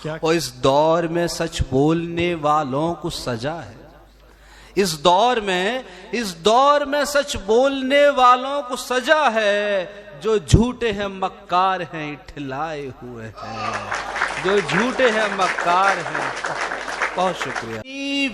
और इस दौर में सच बोलने वालों को सजा है। इस दौर में सच बोलने वालों को सजा है। जो झूठे हैं मक्कार हैं इठलाए हुए हैं, जो झूठे हैं मक्कार हैं। बहुत शुक्रिया।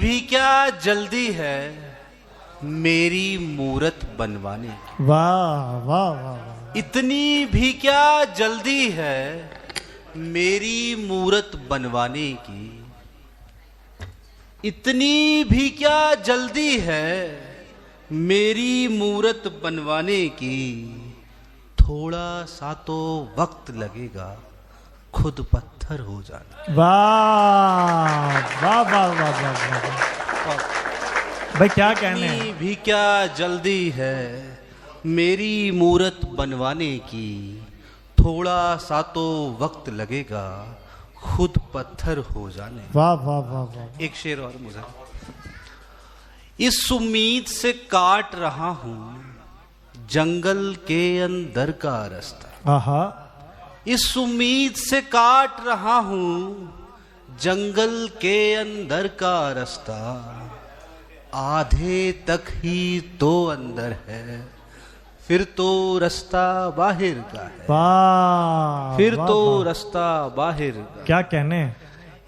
भी क्या जल्दी है मेरी मूरत बनवाने की। वाह वाह वाह। इतनी भी क्या जल्दी है मेरी मूरत बनवाने की। इतनी भी क्या जल्दी है मेरी मूरत बनवाने की। थोड़ा सा तो वक्त लगेगा खुद पत्थर हो जाना। वाह वाह वाह वाह वाह। भाई क्या कहने हैं। इतनी भी क्या जल्दी है मेरी मूरत बनवाने की। थोड़ा सा तो वक्त लगेगा खुद पत्थर हो जाने। वाह वाह वाह वाह। एक शेर और मुझे। इस उम्मीद से काट रहा हूं जंगल के अंदर का रास्ता। आहा। इस उम्मीद से काट रहा हूं जंगल के अंदर का रास्ता। आधे तक ही तो अंदर है फिर तो रास्ता बाहर का है। वाह। फिर वाह, तो वाह। रास्ता बाहर का। क्या कहने हैं।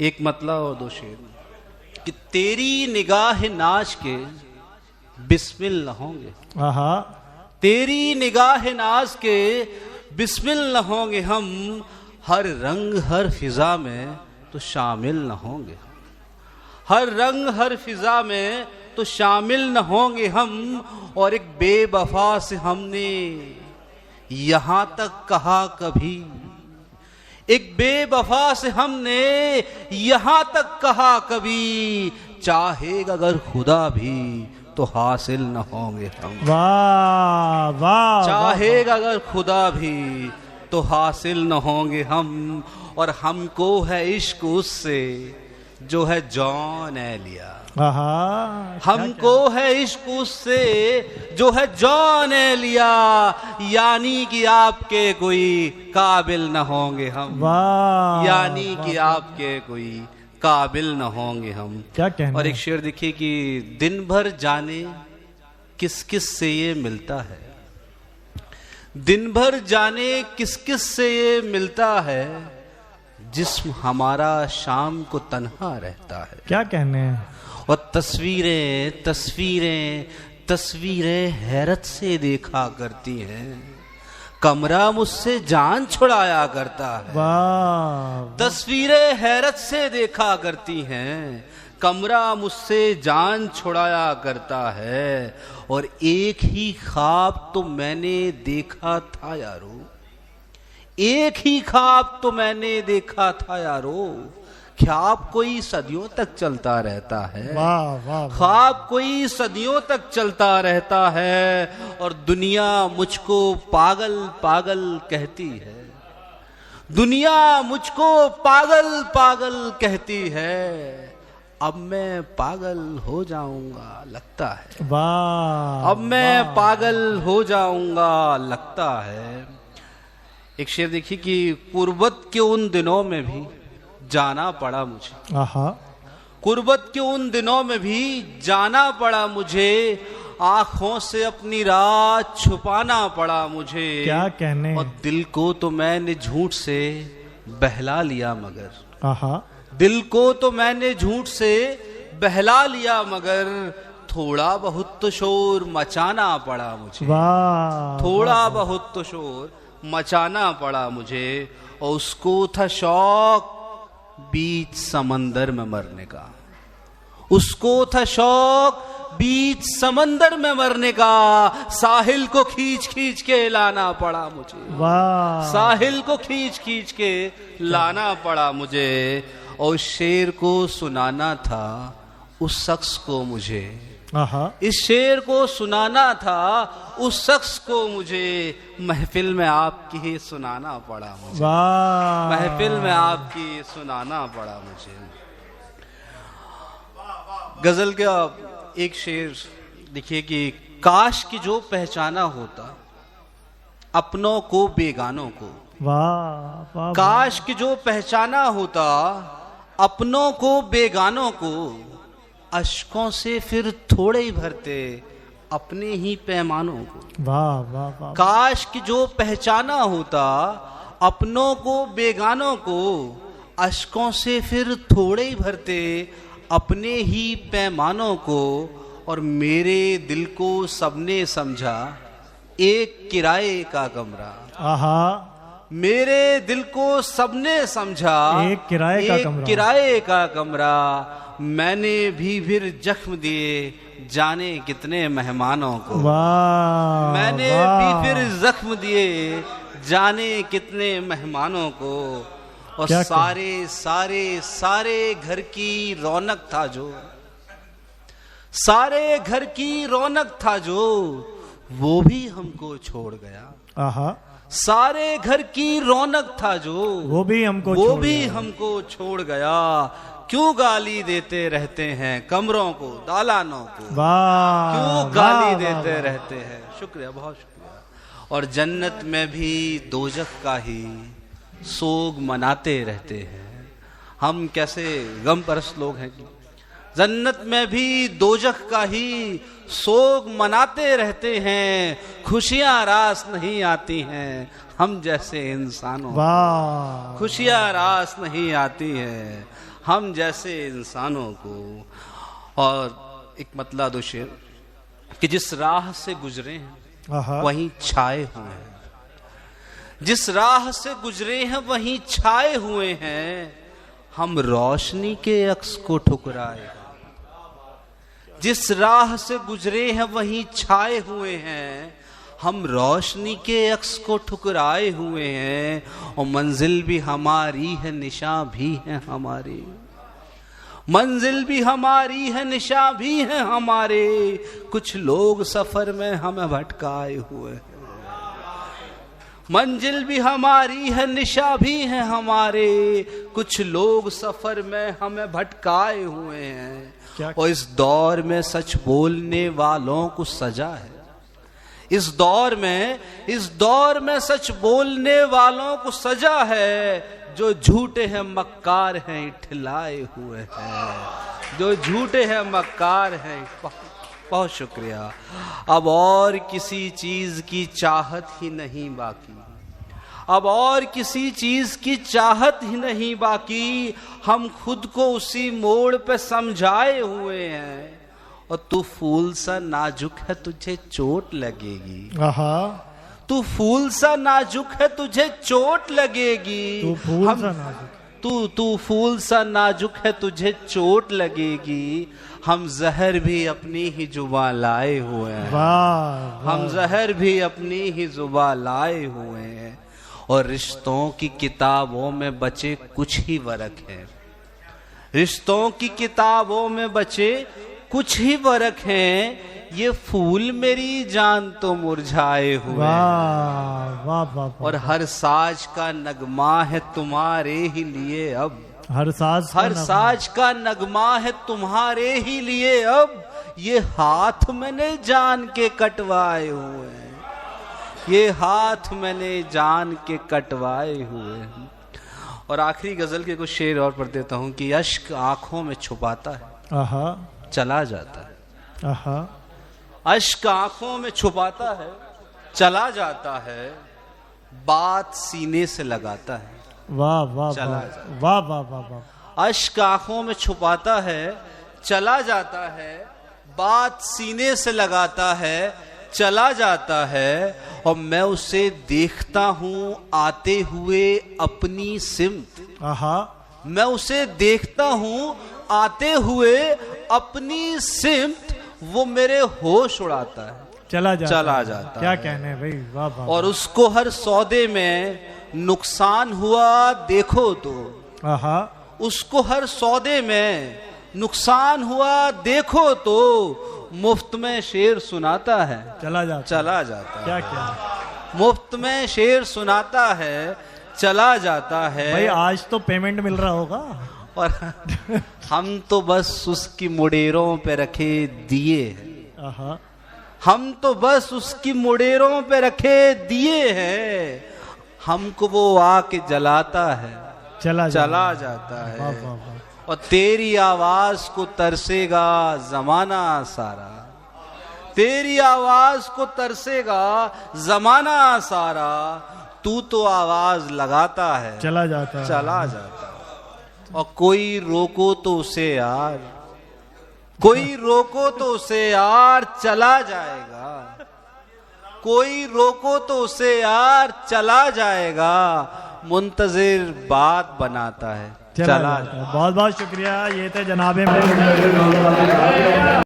एक मतलब और दो शेर कि तेरी निगाह नाच के बिस्मिल न होंगे। आहा। तेरी निगाह नाज के बिस्मिल न होंगे हम। हर रंग हर फिजा में तो शामिल न होंगे। हर रंग हर फिजा में तो शामिल न होंगे हम। और एक बेवफा से हमने यहां तक कहा कभी। एक बेवफा से हमने यहां तक कहा कभी। चाहेगा अगर खुदा भी तो हासिल न होंगे हम। वाह वाह। चाहेगा अगर खुदा भी तो हासिल न होंगे हम। और हमको है इश्क उससे जो है जॉन एलिया। आहा। हमको है इश्क उससे जो है जॉन एलिया। यानी कि आपके कोई काबिल न होंगे हम। वाह। यानी कि आपके कोई काबिल न होंगे हम। क्या कहना। और एक शेर देखिए कि दिन भर जाने किस किस से ये मिलता है। दिन भर जाने किस किस से ये मिलता है। जिस्म हमारा शाम को तन्हा रहता है। क्या कहने हैं। और तस्वीरें तस्वीरें तस्वीरें हैरत से देखा करती हैं। कमरा मुझसे जान छुड़ाया करता है। वाह। तस्वीरें हैरत से देखा करती हैं। कमरा मुझसे जान छुड़ाया करता है। और एक ही ख्वाब तो मैंने देखा था यारो। एक ही ख्वाब तो मैंने देखा था यारो। ख्वाब कोई सदियों तक चलता रहता है। वाह वाह। ख्वाब कोई सदियों तक चलता रहता है। और दुनिया मुझको पागल पागल कहती है। दुनिया मुझको पागल पागल कहती है। अब मैं पागल हो जाऊंगा लगता है। वाह। अब मैं पागल हो जाऊंगा लगता है। एक शेर देखिए कि कुर्बत के उन दिनों में भी जाना पड़ा मुझे। आहा। कुर्बत के उन दिनों में भी जाना पड़ा मुझे। आंखों से अपनी रात छुपाना पड़ा मुझे। क्या कहने। और दिल को तो मैंने झूठ से बहला लिया मगर। आहा। दिल को तो मैंने झूठ से बहला लिया मगर। थोड़ा बहुत तो शोर मचाना पड़ा मुझे। वाह। थोड़ा बहुत तो शोर मचाना पड़ा मुझे। और उसको था शौक बीच समंदर में मरने का। उसको था शौक बीच समंदर में मरने का। साहिल को खींच खींच के लाना पड़ा मुझे। वाह। साहिल को खींच खींच के लाना पड़ा मुझे। और शेर को सुनाना था उस शख्स को मुझे। आहा। इस शेर को सुनाना था उस शख्स को मुझे। महफिल में आपकी ही सुनाना पड़ा मुझे। वाह। महफिल में आपकी सुनाना पड़ा मुझे। गजल का एक शेर देखिए कि काश की जो पहचाना होता अपनों को बेगानों को। वाह वाह। काश कि जो पहचाना होता अपनों को बेगानों को, अश्कों से फिर थोड़े ही भरते अपने ही पैमानों को। वाह वाह वाह। काश कि जो पहचाना होता अपनों को बेगानों को, अश्कों से फिर थोड़े ही भरते अपने ही पैमानों को। और मेरे दिल को सबने समझा एक किराए का कमरा। आहा। मेरे दिल को सबने समझा एक किराए का कमरा। किराए का कमरा। मैंने भी फिर जख्म दिए जाने कितने मेहमानों को। वाह। मैंने वाह। भी फिर जख्म दिए जाने कितने मेहमानों को। और क्या सारे सारे सारे घर की रौनक था जो, सारे घर की रौनक था जो, वो भी हमको छोड़ गया। आहा। सारे घर की रौनक था जो, वो भी हमको वो छोड़ भी गया। हमको छोड़ गया। क्यों गाली देते रहते हैं कमरों को दालानों को। वाह। क्यों गाली वाह, देते वाह, रहते हैं। शुक्रिया, बहुत शुक्रिया। और जन्नत में भी दोजख का ही सोग मनाते रहते हैं। हम कैसे गम परस्त लोग हैं कि जन्नत में भी दोजख का ही सोग मनाते रहते हैं। खुशियां रास नहीं आती हैं हम जैसे इंसानों। वाह। खुशियां रास नहीं आती हैं हम जैसे इंसानों को। और एक मतला दो शेर कि जिस राह से गुजरे हैं आहा। वहीं छाए हुए हैं। जिस राह से गुजरे हैं वहीं छाए हुए हैं, हम रोशनी के अक्स को ठुकराए। जिस राह से गुजरे हैं वहीं छाए हुए हैं, हम रोशनी के अक्स को ठुकराए हुए हैं। और मंजिल भी हमारी है निशान भी है हमारी। मंजिल भी हमारी है निशान भी है हमारे। कुछ लोग सफर में हमें भटकाए हुए हैं। मंजिल भी हमारी है निशा भी है हमारे। कुछ लोग सफर में हमें भटकाए हुए हैं। और इस दौर में सच बोलने वालों को सजा है। इस दौर में सच बोलने वालों को सजा है। जो झूठे हैं मक्कार हैं इठलाए हुए हैं। जो झूठे हैं मक्कार हैं। बहुत शुक्रिया। अब और किसी चीज की चाहत ही नहीं बाकी। अब और किसी चीज की चाहत ही नहीं बाकी। हम खुद को उसी मोड़ पे समझाए हुए हैं। और तू फूल सा नाजुक है तुझे चोट लगेगी। आहा। तू फूल सा नाजुक है तुझे चोट लगेगी। तू फूल सा नाजुक। तू फूल सा नाजुक है तुझे चोट लगेगी। हम जहर भी अपनी ही जुबान लाए हुए हैं। वाह। हम जहर भी अपनी ही जुबान लाए हुए हैं। और रिश्तों की किताबों में बचे कुछ ही वरक हैं। रिश्तों की किताबों में बचे कुछ ही वरक हैं। ये फूल मेरी जान तो मुरझाए हुए। वाह वाह वाह। और हर साज का नगमा है तुम्हारे ही लिए अब। हर साज का नगमा है तुम्हारे ही लिए अब। ये हाथ मैंने जान के कटवाए हुए हैं। ये हाथ मैंने जान के कटवाए हुए हैं। और आखिरी गजल के कुछ शेर और पढ़ देता हूं कि अश्क आंखों में छुपाता है आहा। चला जाता है। आहा। अश्क आंखों में छुपाता है चला जाता है। बात सीने से लगाता है वाह वाह चला वाह वाह वाह वाह। अश्क आंखों में छुपाता है चला जाता है। बात सीने से लगाता है चला जाता है। और मैं उसे देखता हूं आते हुए अपनी सिमत। आहा। मैं उसे देखता हूं आते हुए अपनी सिमत। वो मेरे होश उड़ाता है चला जाता क्या है। कहने भाई। वाह वाह। और उसको हर सौदे में नुकसान हुआ देखो तो। आहा। उसको हर सौदे में नुकसान हुआ देखो तो। मुफ्त में शेर सुनाता है चला जाता है। क्या क्या। मुफ्त में शेर सुनाता है चला जाता है। भाई आज तो पेमेंट मिल रहा होगा। और हम तो बस उसकी मुडेरों पे रखे दिए हैं। आहा। हम तो बस उसकी मुडेरों पे रखे दिए हैं। हमको वो आके जलाता है, चला जाता वाह, है। वाह, वाह। और तेरी आवाज को तरसेगा जमाना सारा, तेरी आवाज को तरसेगा जमाना सारा, तू तो आवाज लगाता है, चला जाता है। चला जाता है। और कोई रोको तो उसे यार, कोई रोको तो उसे यार चला जाएगा, कोई रोको तो उसे यार चला जाएगा, मुंतजिर बात बनाता है, चला जाएगा। बहुत बहुत शुक्रिया। ये थे जनाबे